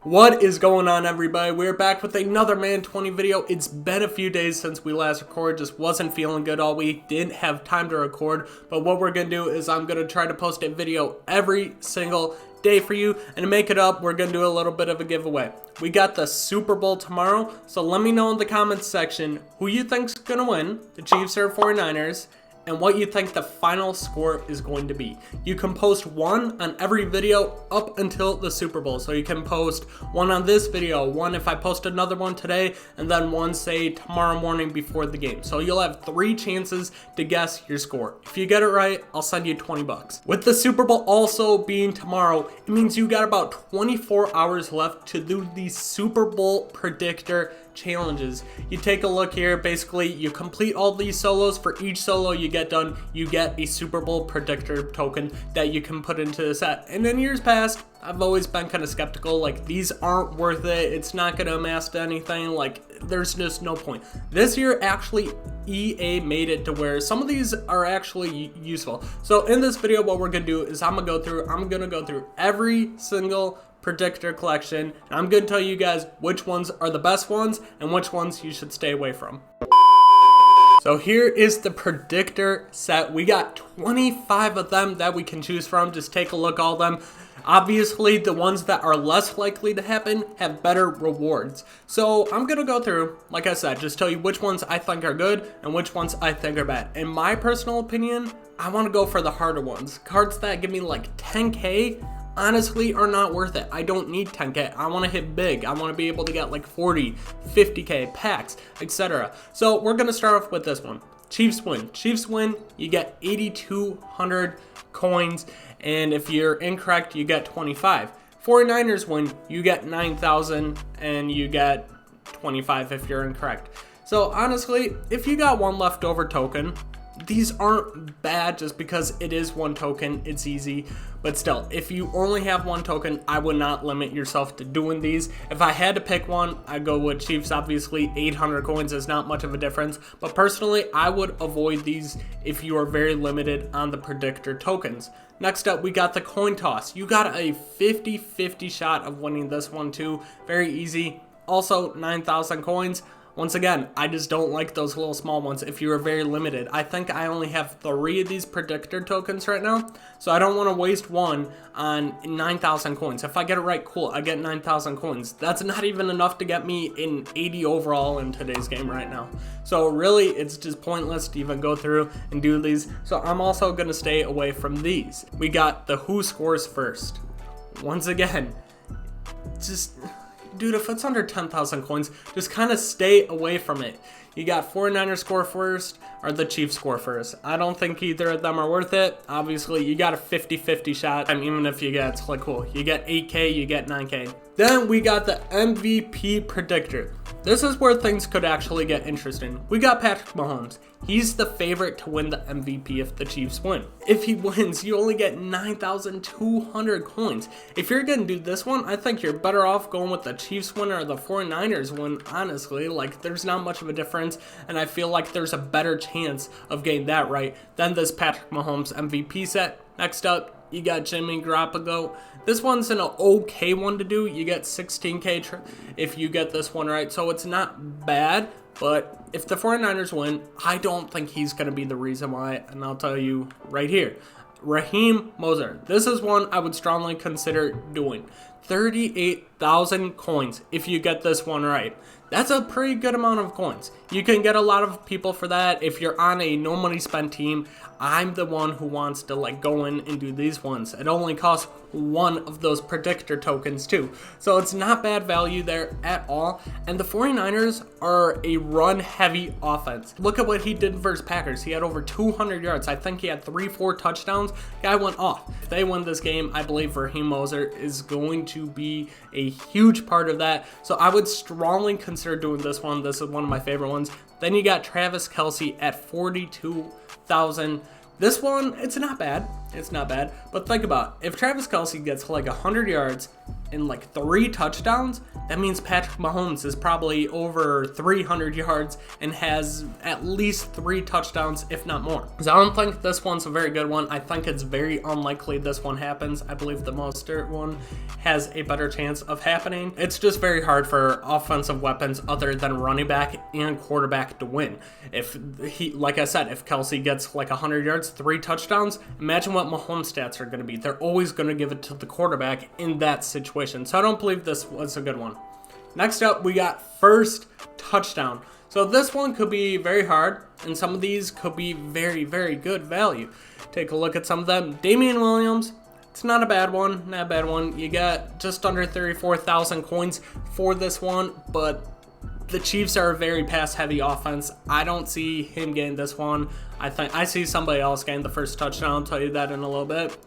What is going on, everybody? We're back with another Madden 20 video. It's been a few days since we last recorded, just wasn't feeling good all week, didn't have time to record, but what we're gonna do is I'm gonna try to post a video every single day for you, and to make it up, we're gonna do a little bit of a giveaway. We got the Super Bowl tomorrow, so let me know in the comments section who you think's gonna win, the Chiefs or 49ers, and what you think the final score is going to be. You can post one on every video up until the Super Bowl. So you can post one on this video, one if I post another one today, and then one say tomorrow morning before the game. So you'll have 3 chances to guess your score. If you get it right, I'll send you 20 bucks. With the Super Bowl also being tomorrow, it means you got about 24 hours left to do the Super Bowl predictor challenges. You take a look here, basically you complete all these solos. For each solo you get done, you get a Super Bowl predictor token that you can put into the set. And in years past, I've always been kind of skeptical, like these aren't worth it, it's not gonna amass to anything, like there's just no point. This year actually EA made it to where some of these are actually useful. So in this video what we're gonna do is I'm gonna go through every single predictor collection, and I'm gonna tell you guys which ones are the best ones and which ones you should stay away from. So here is the predictor set. We got 25 of them that we can choose from. Just take a look at all of them. Obviously, the ones that are less likely to happen have better rewards. So I'm gonna go through, like I said, just tell you which ones I think are good and which ones I think are bad. In my personal opinion, I wanna go for the harder ones. Cards that give me like 10K, honestly are not worth it. I don't need 10K. I want to hit big. I want to be able to get like 40, 50K packs, etc. So we're going to start off with this one. Chiefs win. Chiefs win, you get 8,200 coins, and if you're incorrect, you get 25. 49ers win, you get 9,000, and you get 25 if you're incorrect. So honestly, if you got one leftover token, these aren't bad just because it is one token, it's easy. But still, if you only have one token, I would not limit yourself to doing these. If I had to pick one, I'd go with Chiefs. Obviously, 800 coins is not much of a difference. But personally, I would avoid these if you are very limited on the predictor tokens. Next up, we got the coin toss. You got a 50-50 shot of winning this one too. Very easy. Also, 9,000 coins. Once again, I just don't like those little small ones if you are very limited. I think I only have 3 of these predictor tokens right now, so I don't want to waste one on 9,000 coins. If I get it right, cool, I get 9,000 coins. That's not even enough to get me in 80 overall in today's game right now. So really, it's just pointless to even go through and do these, so I'm also going to stay away from these. We got the who scores first. Once again, just... dude, if it's under 10,000 coins, just kind of stay away from it. You got 49ers score first or the Chiefs score first. I don't think either of them are worth it. Obviously, you got a 50-50 shot. I mean, even if you get, it's like cool. You get 8K, you get 9K. Then we got the MVP predictor. This is where things could actually get interesting. We got Patrick Mahomes. He's the favorite to win the MVP if the Chiefs win. If he wins, you only get 9,200 coins. If you're gonna do this one, I think you're better off going with the Chiefs win or the 49ers win, honestly. Like, there's not much of a difference, and I feel like there's a better chance of getting that right than this Patrick Mahomes MVP set. Next up, you got Jimmy Garoppolo. This one's an okay one to do. You get 16K if you get this one right, so it's not bad. But if the 49ers win, I don't think he's going to be the reason why, and I'll tell you right here. Raheem Mostert. This is one I would strongly consider doing. 38,000 coins if you get this one right. That's a pretty good amount of coins. You can get a lot of people for that. If you're on a no money spent team, I'm the one who wants to like go in and do these ones. It only costs one of those predictor tokens too. So it's not bad value there at all. And the 49ers are a run heavy offense. Look at what he did versus Packers. He had over 200 yards. I think he had 3-4 touchdowns. Guy went off. If they win this game, I believe Raheem Mostert is going to be a huge part of that. So I would strongly consider doing this one. This is one of my favorite ones. Then you got Travis Kelce at 42,000. This one, it's not bad. It's not bad. But think about it. If Travis Kelce gets like 100 yards and like 3 touchdowns, that means Patrick Mahomes is probably over 300 yards and has at least 3 touchdowns, if not more. So I don't think this one's a very good one. I think it's very unlikely this one happens. I believe the Mostert one has a better chance of happening. It's just very hard for offensive weapons other than running back and quarterback to win. If he, like I said, if Kelsey gets like 100 yards, 3 touchdowns, imagine what Mahomes' stats are going to be. They're always going to give it to the quarterback in that situation. So I don't believe this was a good one. Next up, we got first touchdown. So this one could be very hard, and some of these could be very, very good value. Take a look at some of them. Damian Williams, it's not a bad one, not a bad one. You got just under 34,000 coins for this one, but the Chiefs are a very pass-heavy offense. I don't see him getting this one. I see somebody else getting the first touchdown. I'll tell you that in a little bit.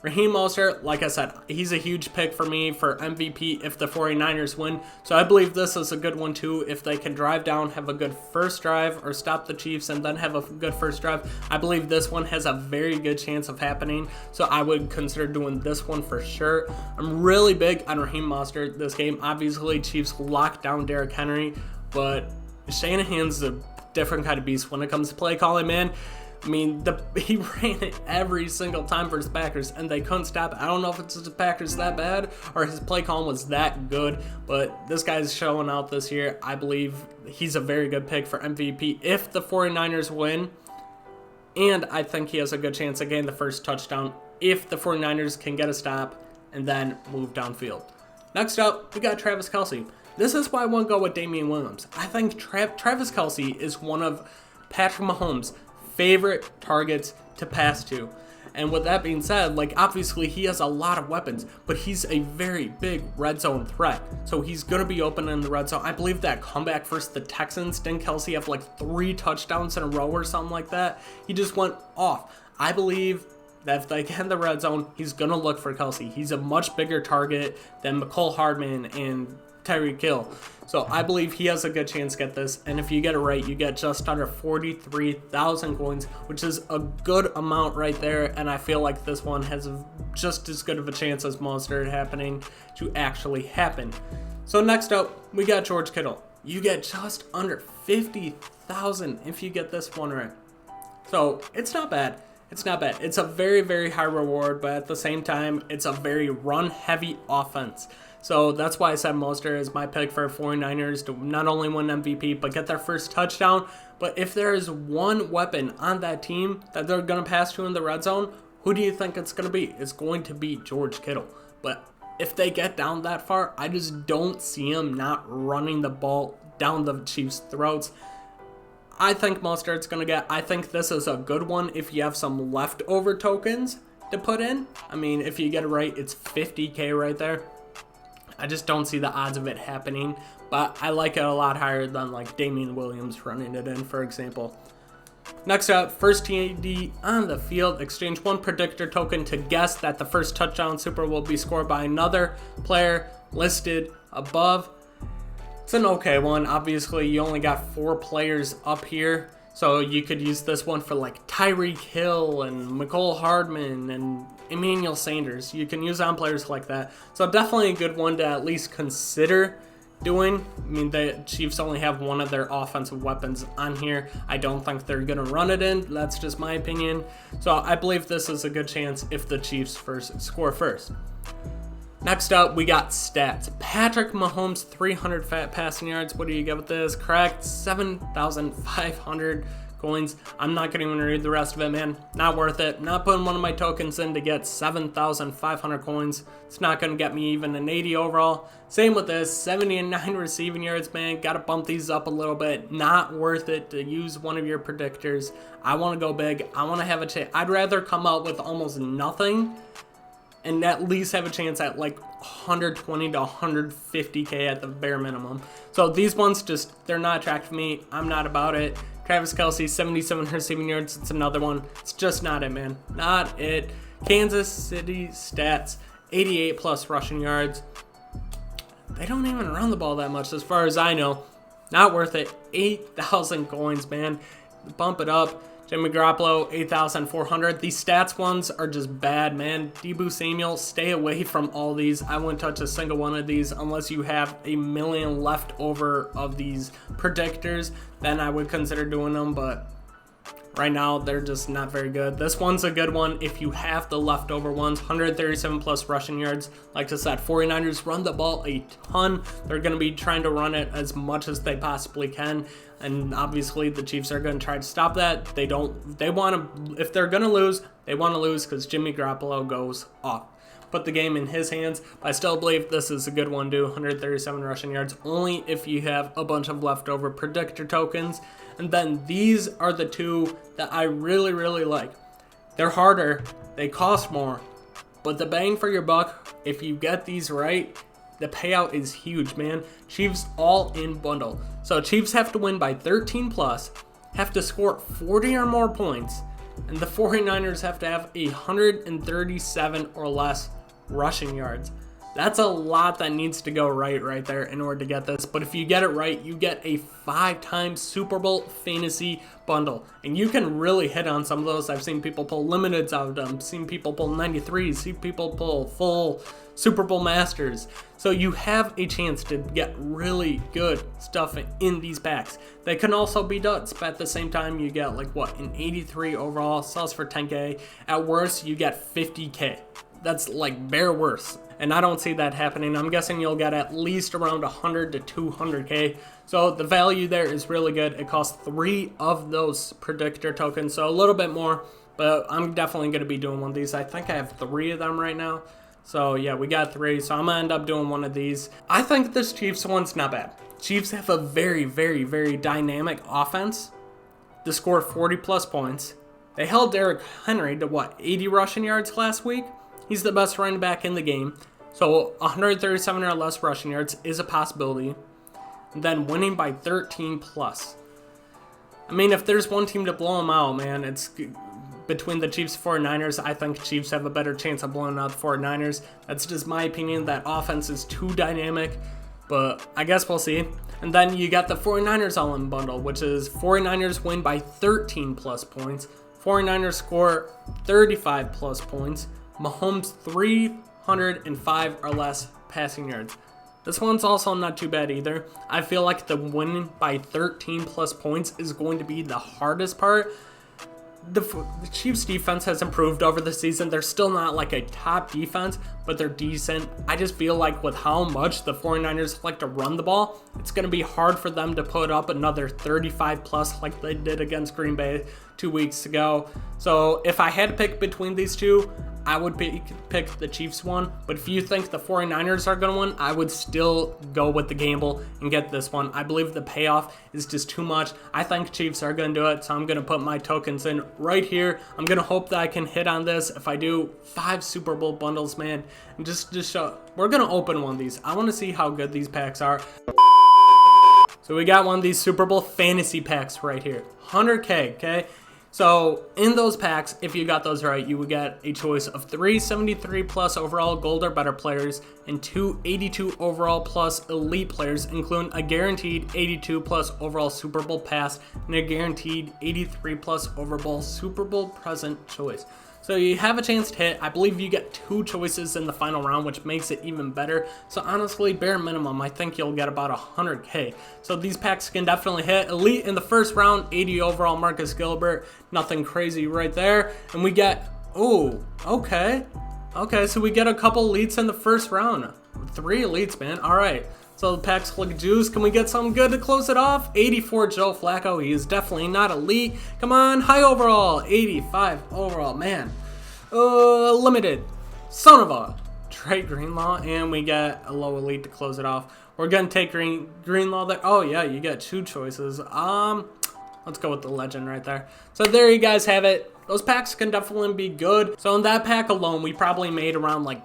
Raheem Mostert, like I said, he's a huge pick for me for MVP if the 49ers win. So I believe this is a good one too. If they can drive down, have a good first drive, or stop the Chiefs and then have a good first drive, I believe this one has a very good chance of happening. So I would consider doing this one for sure. I'm really big on Raheem Mostert this game. Obviously, Chiefs locked down Derrick Henry, but Shanahan's a different kind of beast when it comes to play calling, man. I mean, he ran it every single time for his Packers, and they couldn't stop it. I don't know if it's the Packers that bad or his play call was that good, but this guy's showing out this year. I believe he's a very good pick for MVP if the 49ers win, and I think he has a good chance of getting the first touchdown if the 49ers can get a stop and then move downfield. Next up, we got Travis Kelce. This is why I want to go with Damian Williams. I think Travis Kelce is one of Patrick Mahomes' favorite targets to pass to. And with that being said, like obviously he has a lot of weapons, but he's a very big red zone threat. So he's going to be open in the red zone. I believe that comeback versus the Texans, didn't Kelce have like 3 touchdowns in a row or something like that? He just went off. I believe that if they get in the red zone, he's going to look for Kelce. He's a much bigger target than McCole Hardman and Tyreek Hill. So I believe he has a good chance to get this, and if you get it right, you get just under 43,000 coins, which is a good amount right there, and I feel like this one has just as good of a chance as Mostert happening to actually happen. So next up, we got George Kittle. You get just under 50,000 if you get this one right. So it's not bad. It's not bad. It's a very, very high reward, but at the same time, it's a very run-heavy offense. So that's why I said Mostert is my pick for 49ers to not only win MVP, but get their first touchdown. But if there is one weapon on that team that they're going to pass to in the red zone, who do you think it's going to be? It's going to be George Kittle. But if they get down that far, I just don't see him not running the ball down the Chiefs' throats. I think Mostert's going to get, I think this is a good one if you have some leftover tokens to put in. I mean, if you get it right, it's 50K right there. I just don't see the odds of it happening, but I like it a lot higher than like Damian Williams running it in, for example. Next up, first TD on the field. Exchange 1 predictor token to guess that the first touchdown super will be scored by another player listed above. It's an okay one. Obviously, you only got 4 players up here, so you could use this one for like Tyreek Hill and McCole Hardman and Emmanuel Sanders. You can use on players like that. So definitely a good one to at least consider doing. I mean, the Chiefs only have one of their offensive weapons on here. I don't think they're going to run it in. That's just my opinion. So I believe this is a good chance if the Chiefs score first. Next up, we got stats. Patrick Mahomes, 300 passing yards. What do you get with this? Correct, 7,500 coins. I'm not going to even read the rest of it, man. Not worth it. Not putting one of my tokens in to get 7,500 coins. It's not going to get me even an 80 overall. Same with this, 79 receiving yards, man. Got to bump these up a little bit. Not worth it to use one of your predictors. I want to go big. I want to have a chance. I'd rather come out with almost nothing and at least have a chance at like 120 to 150K at the bare minimum. So these ones just, they're not attractive to me. I'm not about it. Travis Kelce, 77 receiving yards. It's another one. It's just not it, man. Not it. Kansas City stats, 88 plus rushing yards. They don't even run the ball that much as far as I know. Not worth it. 8,000 coins, man. Bump it up. Jimmy Garoppolo, 8,400. These stats ones are just bad, man. Deebo Samuel, stay away from all these. I wouldn't touch a single one of these unless you have a million left over of these predictors. Then I would consider doing them, but right now, they're just not very good. This one's a good one if you have the leftover ones. 137 plus rushing yards. Like I said, 49ers run the ball a ton. They're going to be trying to run it as much as they possibly can. And obviously, the Chiefs are going to try to stop that. They want to, if they're going to lose, they want to lose because Jimmy Garoppolo goes off. Put the game in his hands. But I still believe this is a good one, too. 137 rushing yards, only if you have a bunch of leftover predictor tokens. And then these are the two that I really, really like. They're harder, they cost more, but the bang for your buck, if you get these right, the payout is huge, man. Chiefs all-in bundle. So Chiefs have to win by 13 plus, have to score 40 or more points, and the 49ers have to have 137 or less rushing yards. That's a lot that needs to go right there in order to get this. But if you get it right, you get a 5-time Super Bowl fantasy bundle. And you can really hit on some of those. I've seen people pull limiteds out of them. Seen people pull 93s. Seen people pull full Super Bowl Masters. So you have a chance to get really good stuff in these packs. They can also be duds, but at the same time, you get like what, an 83 overall, sells for 10K. At worst, you get 50K. That's like bare worst. And I don't see that happening. I'm guessing you'll get at least around 100 to 200K. So the value there is really good. It costs 3 of those predictor tokens, so a little bit more. But I'm definitely going to be doing one of these. I think I have 3 of them right now. So yeah, we got 3. So I'm going to end up doing one of these. I think this Chiefs one's not bad. Chiefs have a very, very, very dynamic offense to score 40 plus points. They held Derrick Henry to what, 80 rushing yards last week? He's the best running back in the game. So 137 or less rushing yards is a possibility. And then winning by 13 plus. I mean, if there's one team to blow them out, man, it's between the Chiefs and 49ers. I think Chiefs have a better chance of blowing out the 49ers. That's just my opinion. That offense is too dynamic. But I guess we'll see. And then you got the 49ers all-in bundle, which is 49ers win by 13 plus points. 49ers score 35 plus points. Mahomes 305 or less passing yards. This one's also not too bad either. I feel like the win by 13 plus points is going to be the hardest part. The Chiefs defense has improved over the season. They're still not like a top defense, but they're decent. I just feel like with how much the 49ers like to run the ball, it's going to be hard for them to put up another 35 plus like they did against Green Bay 2 weeks ago. So if I had to pick between these two, I would pick the Chiefs one. But if you think the 49ers are going to win, I would still go with the gamble and get this one. I believe the payoff is just too much. I think Chiefs are going to do it, so I'm going to put my tokens in right here. I'm going to hope that I can hit on this. If I do 5 Super Bowl bundles, man, and just show. We're going to open one of these. I want to see how good these packs are. So we got one of these Super Bowl fantasy packs right here. 100K, okay? So in those packs, if you got those right, you would get a choice of 3 73 plus overall gold or better players and 2 82 overall plus elite players, including a guaranteed 82 plus overall Super Bowl pass and a guaranteed 83 plus overall Super Bowl present choice. So you have a chance to hit. I believe you get 2 choices in the final round, which makes it even better. So honestly, bare minimum, I think you'll get about 100K. So these packs can definitely hit. Elite in the first round, 80 overall Marcus Gilbert. Nothing crazy right there. And we get, oh, okay. Okay, so we get a couple elites in the first round. 3 elites, man. All right. So the packs look juice. Can we get something good to close it off? 84 Joe Flacco. He is definitely not elite. Come on, high overall. 85 overall, man. Limited. Son of a Trey Greenlaw, and we get a low elite to close it off. We're gonna take Greenlaw there. Oh yeah, you get 2 choices. Let's go with the legend right there. So there you guys have it. Those packs can definitely be good. So in that pack alone, we probably made around like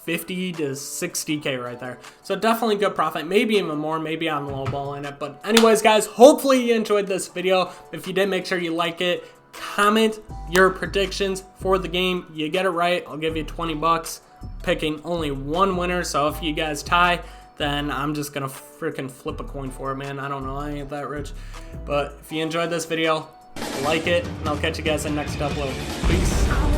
50 to 60K right there. So definitely good profit, maybe even more, maybe I'm lowballing it. But anyways, guys, hopefully you enjoyed this video. If you did, make sure you like it. Comment your predictions for the game. You get it right, I'll give you 20 bucks. Picking only 1 winner, so if you guys tie, then I'm just gonna freaking flip a coin for it, man. I don't know, I ain't that rich. But if you enjoyed this video, like it, and I'll catch you guys in the next upload. Peace.